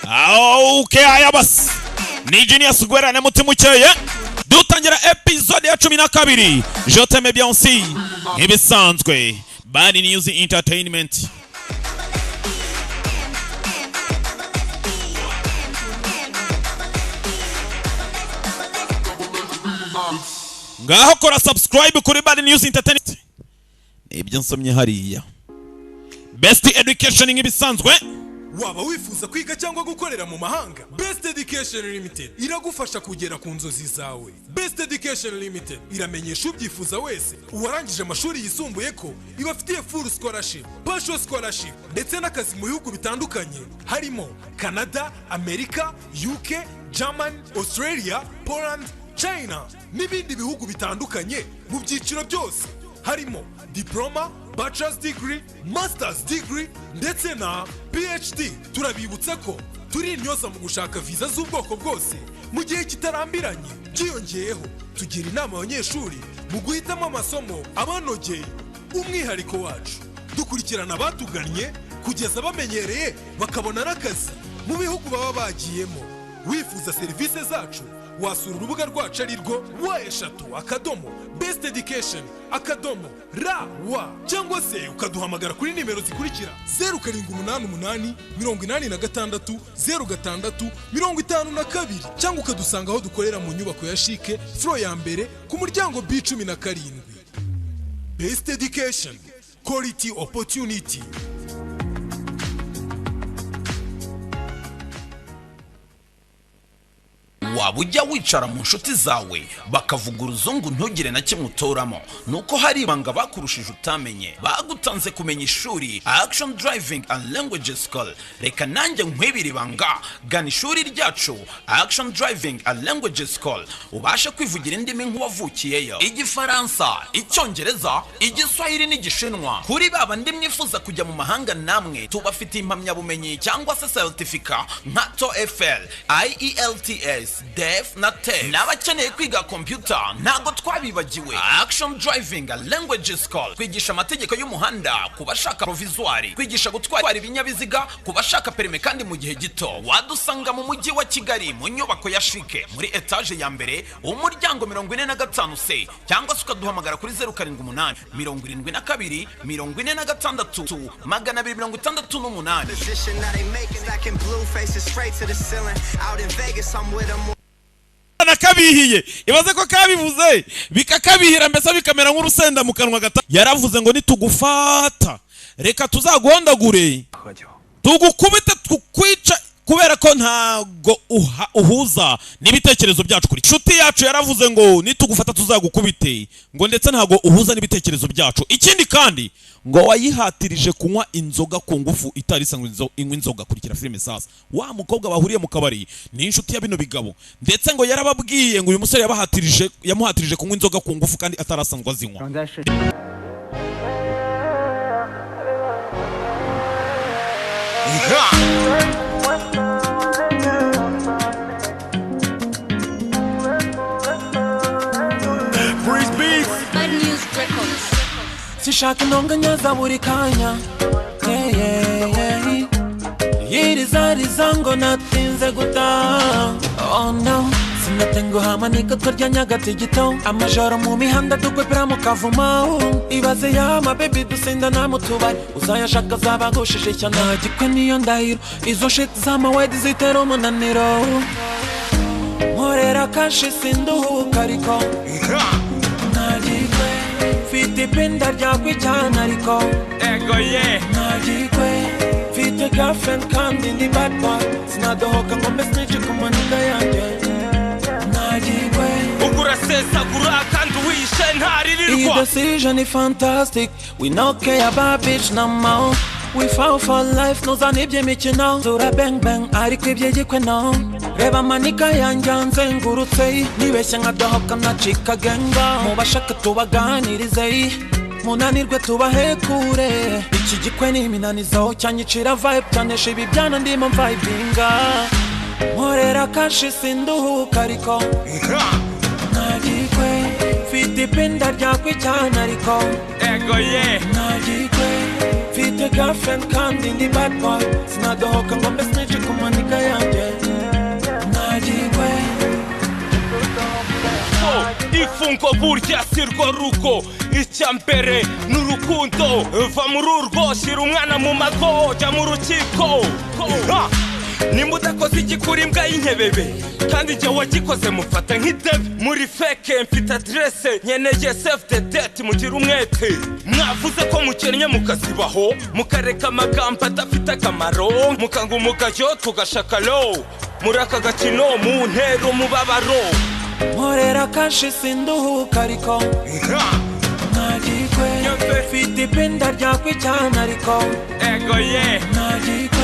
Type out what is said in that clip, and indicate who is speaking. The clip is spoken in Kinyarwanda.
Speaker 1: Okay, ayabas. Ni Genius Gwera na mutima ukeye. Dutangira episode ya 12. Jotemus Beyonce. Ibisanzwe. Bad News Entertainment. Ngaho kora subscribe kuri Bad News Entertainment. Ibyo nsomye hariya. Best Education nk'ibisanzwe.
Speaker 2: Waba wifuza kwiga cyangwa gukorera mu mahanga? Best Education Limited iragufasha kugera ku nzozi zawe. Best Education Limited iramenyesha ubyifuza wese uwarangije amashuri yisumbuye ko ibafitiye full scholarship, partial scholarship ndetse n'akazi mu bihugu bitandukanye harimo Canada, America, UK, Germany, Australia, Poland, China n'ibindi bihugu bitandukanye mu byiciro byose harimo diploma, bachelor's degree, master's degree ndetse na PhD. Turabibutsa ko turi intyoza mu gushaka visa z'ubwoko bwose mu gihe kitarambiranye. Byiyongeyeho tugira inama abanyeshuri mu guhitamo amasomo abanogeye. Umwihariko wacu dukurikirana abatugannye kugeza bamenyereye bakabona n'akazi mu bihugu baba bagiyemo. Wifuza serivisi zacu wasura urubuga rwacu arirwo wa cyangwa se ukaduhamagara kuri nimero zikurikira 0788 86 06 52 cyangwa ukadusanga aho dukorera mu nyubako ya Chic floor ya mbere ku muryango B17. Best Education, quality opportunity.
Speaker 3: Waba ujya wicara mu nshuti zawe bakavuga uruzungu ntugire na kimwe utoramo, nuko hari ibanga bakurushije utamenye. Bagutanze kumenya ishuri Action Driving and Language School. Reka nanjye nkwibira ibanga, gana ishuri ryacu Action Driving and Language School ubashe kwivugira indimi nk'uwavukiyeyo: Igifaransa, Icyongereza, Igiswahili n'Igishinwa. Kuri baba ndi mwifuza kujya mu mahanga namwe tubafite impamyabumenyi cyangwa se certificate nka TOEFL, IELTS, DEF na TEF. N'abakeneye kwiga computer ntago twabibagiwe. Action Driving and Language School kwigisha amategeko y'umuhanda kubashaka provisoire, kwigisha gutwara ibinyabiziga kubashaka perime kandi mu gihe gito. Wadusanga mu mujyi wa Kigali mu nyubako ya Chic muri etage ya mbere umuryango 45C cyangwa se ukaduhamagara kuri 078 72 46 268.
Speaker 1: Nakabihiye ibaze ko kabivuze bikakabihira mbese bikamera nk'urusenda mu kanwa gata. Yaravuze ngo nitugufata reka tuzaguhondagure tugukubite tukwica kubera ko ntago uhuza n'ibitekerezo byacu. Kuri nshuti yacu yaravuze ngo nitugufata tuzagukubite ngo ndetse ntago uhuza n'ibitekerezo byacu. Ikindi kandi ngo wayihatirije kunywa inzoga ku ngufu itari sangwe inywa inzoga. Kurikira filime sasa. Wa mukobwa bahuriye mu kabari ni inshuti ya bino bigabo ndetse ngo yarababwiye ngo uyu musore yamuhatirije kunywa inzoga ku ngufu kandi atarasanzwe azinywa.
Speaker 4: Sishaka intonganya za buri kanya, yirizariza ngo natinze gutaha. Oh no, sinatenguha amanika twarya nyagatigito, amajoro mu mihanda dukwepera mu kavumo. Ibaze ya ma baby dusendana mu tubari, uzayashaka zabagushije cyane. Nagikwe niyo ndahiro, izo shit z'amawedi zitera umunaniro. Nkorera kashi sinduhuka ariko nagikwe fite penda ryagwe cyane ariko
Speaker 1: ego ye
Speaker 4: nagikwe fite girlfriend kandi ndi bad boy sinadohoka ngo message kumanika yanjye nagikwe
Speaker 1: ugura sesa gura kandi wishe ntaririrwa.
Speaker 4: The decision is fantastic, we no care about bitch no more. We fall for life, no zanibye mikino. Tura bang bang, ariko ibyegikwe no. Reba manika yanjye ngurutse, nibeshye nkadohoka nacika genga. Mubashaka tubaganirize, munanirwe tubahekure. Iki gikwe ni iminanizo cyanyicira vibe, cyanesha ibi byana ndimo vibinga. Nkorera kashi sinduhuka ariko nagikwe fite penda ryagwe cyane ariko
Speaker 1: ego ye
Speaker 4: nagikwe fite girlfriend kandi ndi bad boy sinadohoka ngo message kumanika yanjye.
Speaker 5: ngo burya si rwo rugo icya mbere n'urukundo va muri urwo shyira umwana mu mago jya mu rukiko nimba udakoze igikura imbwa y'inkebebe kandi njye wagikoze mufata nk'idebe muri feke mfite adresse nkeneye save the date mugira umwete mwavuze ko mukennye mukazibaho mukareka amagambo adafite akamaro mukanga umugayo tugashakalo muri aka gakino mu ntero umubabaro
Speaker 4: nkorera kashi sinduhuka ariko ntagikwe mfite ipinda ryakwicyana ariko
Speaker 5: ego ye
Speaker 4: ntagikwe